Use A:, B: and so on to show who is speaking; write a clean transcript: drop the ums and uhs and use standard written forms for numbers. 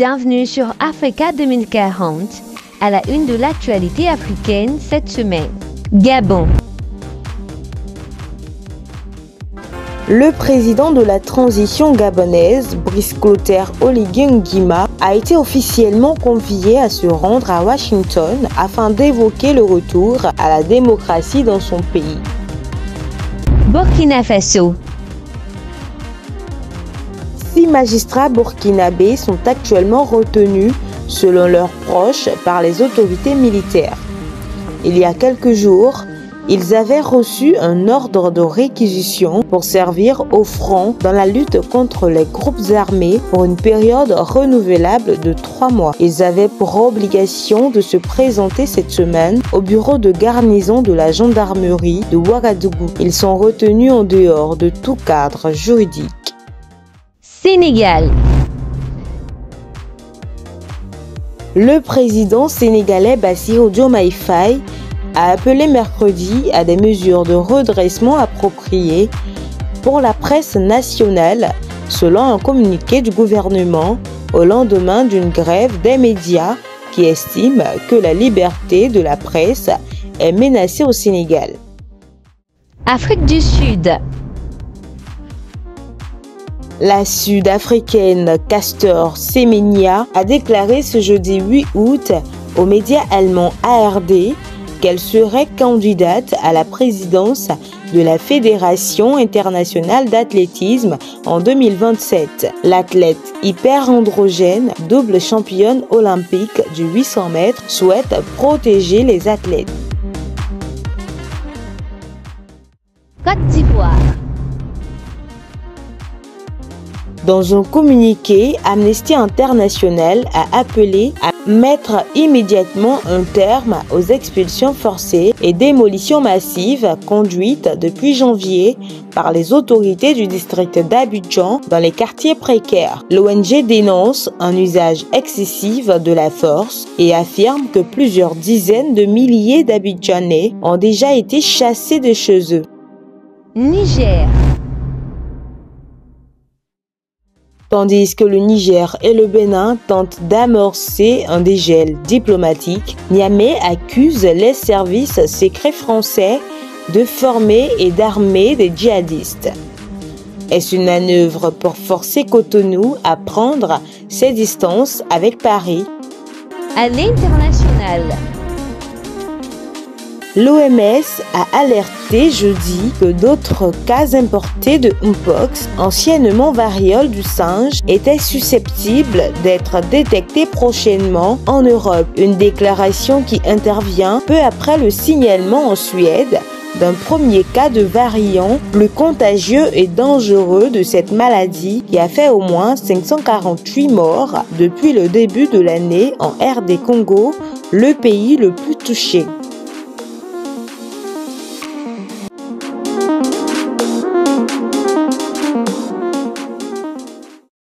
A: bienvenue sur Africa 2040, à la une de l'actualité africaine cette semaine. Gabon.
B: Le président de la transition gabonaise, Brice Clotaire Oligui Nguema, a été officiellement convié à se rendre à Washington afin d'évoquer le retour à la démocratie dans son pays.
A: Burkina Faso.
B: 6 magistrats burkinabés sont actuellement retenus, selon leurs proches, par les autorités militaires. Il y a quelques jours, ils avaient reçu un ordre de réquisition pour servir au front dans la lutte contre les groupes armés pour une période renouvelable de 3 mois. Ils avaient pour obligation de se présenter cette semaine au bureau de garnison de la gendarmerie de Ouagadougou. Ils sont retenus en dehors de tout cadre juridique.
A: Sénégal.
B: Le président sénégalais Bassirou Diomaye Faye a appelé mercredi à des mesures de redressement appropriées pour la presse nationale, selon un communiqué du gouvernement, au lendemain d'une grève des médias qui estime que la liberté de la presse est menacée au Sénégal.
A: Afrique du Sud.
B: La Sud-Africaine Castor Semenya a déclaré ce jeudi 8 août aux médias allemands ARD qu'elle serait candidate à la présidence de la Fédération internationale d'athlétisme en 2027. L'athlète hyperandrogène, double championne olympique du 800 mètres, souhaite protéger les athlètes.
A: Côte d'Ivoire.
B: Dans un communiqué, Amnesty International a appelé à mettre immédiatement un terme aux expulsions forcées et démolitions massives conduites depuis janvier par les autorités du district d'Abidjan dans les quartiers précaires. L'ONG dénonce un usage excessif de la force et affirme que plusieurs dizaines de milliers d'Abidjanais ont déjà été chassés de chez eux.
A: Niger.
B: Tandis que le Niger et le Bénin tentent d'amorcer un dégel diplomatique, Niamey accuse les services secrets français de former et d'armer des djihadistes. Est-ce une manœuvre pour forcer Cotonou à prendre ses distances avec Paris?
A: À l'international.
B: L'OMS a alerté jeudi que d'autres cas importés de Mpox, anciennement variole du singe, étaient susceptibles d'être détectés prochainement en Europe. Une déclaration qui intervient peu après le signalement en Suède d'un premier cas de variant plus contagieux et dangereux de cette maladie qui a fait au moins 548 morts depuis le début de l'année en RD Congo, le pays le plus touché.